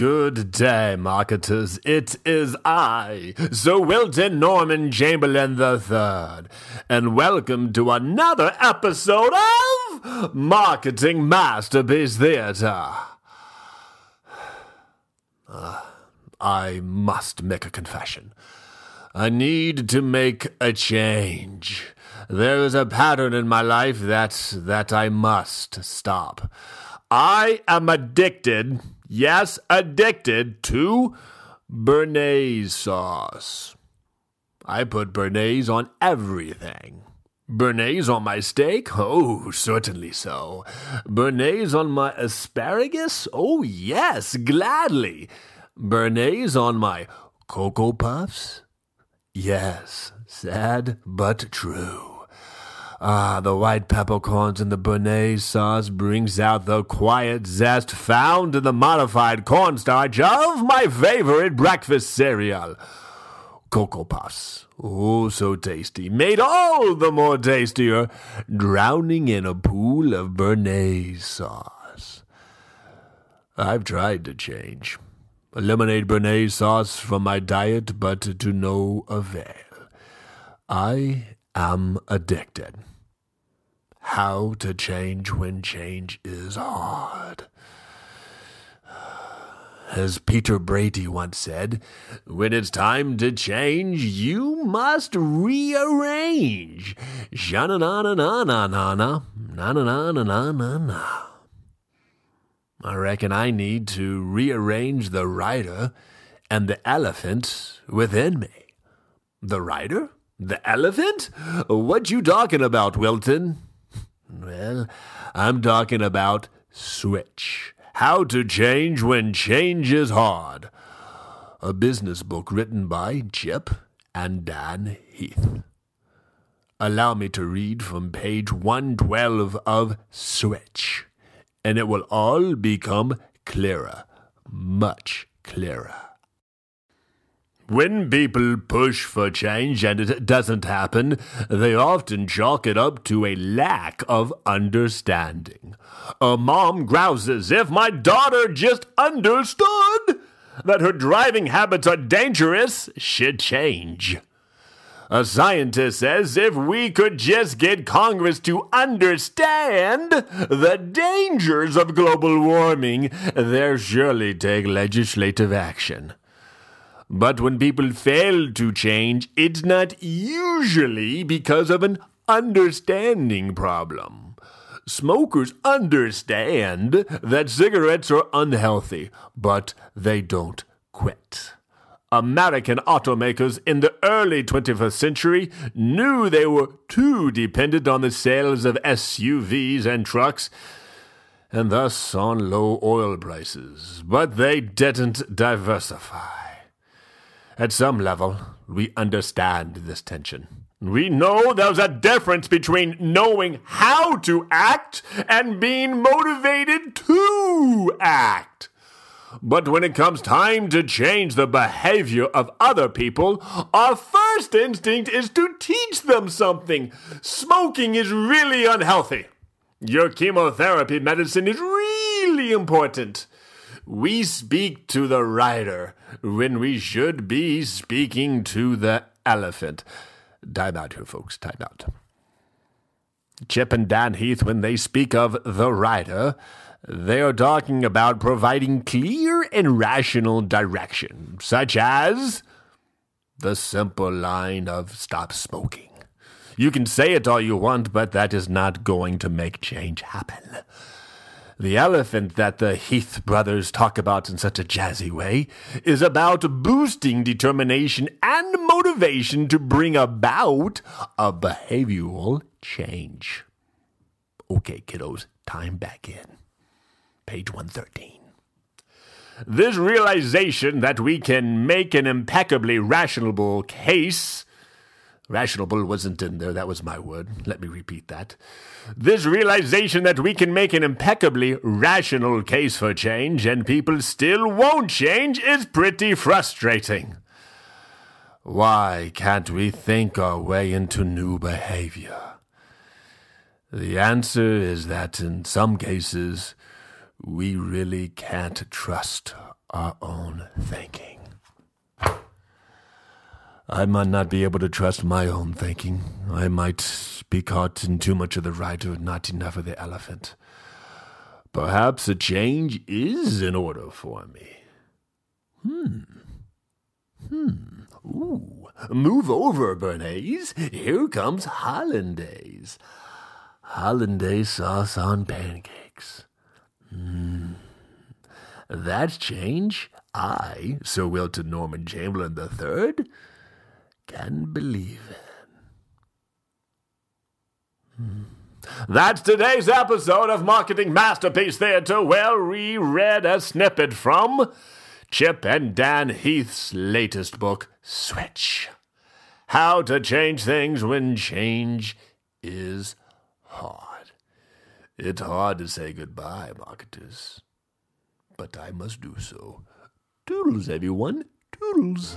Good day, marketers. It is I, Sir Wilton Norman Chamberlain III, and welcome to another episode of Marketing Masterpiece Theater. I must make a confession. I need to make a change. There is a pattern in my life that I must stop. I am addicted, yes, addicted to béarnaise sauce. I put béarnaise on everything. Béarnaise on my steak? Oh, certainly so. Béarnaise on my asparagus? Oh, yes, gladly. Béarnaise on my Cocoa Puffs? Yes, sad but true. The white peppercorns in the béarnaise sauce brings out the quiet zest found in the modified cornstarch of my favorite breakfast cereal, Cocoa Puffs. Oh, so tasty, made all the more tastier, drowning in a pool of béarnaise sauce. I've tried to change. Eliminate béarnaise sauce from my diet, but to no avail. I am addicted. How to change when change is hard. As Peter Brady once said, when it's time to change, you must rearrange. Sha-na-na-na-na-na-na, na-na-na-na-na-na. I reckon I need to rearrange the rider and the elephant within me. The rider? The elephant? What you talking about, Wilton? Well, I'm talking about switch. How to change when change is hard. A business book written by Chip Dan Heath. Allow me to read from page 112 of Switch, and it will all become clearer, much clearer. When people push for change and it doesn't happen, they often chalk it up to a lack of understanding. A mom grouses, if my daughter just understood that her driving habits are dangerous, she'd change. A scientist says if we could just get Congress to understand the dangers of global warming, they'll surely take legislative action. But when people fail to change, it's not usually because of an understanding problem. Smokers understand that cigarettes are unhealthy, but they don't quit. American automakers in the early 21st century knew they were too dependent on the sales of SUVs and trucks, and thus on low oil prices, but they didn't diversify. At some level, we understand this tension. We know there's a difference between knowing how to act and being motivated to act. But when it comes time to change the behavior of other people, our first instinct is to teach them something. Smoking is really unhealthy. Your chemotherapy medicine is really important. We speak to the rider when we should be speaking to the elephant. Time out here, folks. Time out. Chip and Dan Heath, when they speak of the rider, they are talking about providing clear and rational direction, such as the simple line of stop smoking. You can say it all you want, but that is not going to make change happen. The elephant that the Heath brothers talk about in such a jazzy way is about boosting determination and motivation to bring about a behavioral change. Okay, kiddos, time back in. Page 113. This realization that we can make an impeccably rationable case. Rationable wasn't in there, that was my word. Let me repeat that. This realization that we can make an impeccably rational case for change and people still won't change is pretty frustrating. Why can't we think our way into new behavior? The answer is that in some cases, we really can't trust our own thinking. I might not be able to trust my own thinking. I might be caught in too much of the right or not enough of the elephant. Perhaps a change is in order for me. Ooh, move over, Bernays. Here comes hollandaise. Hollandaise sauce on pancakes. That change, I, Sir Wilton Norman Chamberlain III, can believe in. That's today's episode of Marketing Masterpiece Theater, where we read a snippet from Chip and Dan Heath's latest book, Switch. How to change things when change is hard. It's hard to say goodbye, marketers, but I must do so. Toodles, everyone. Toodles.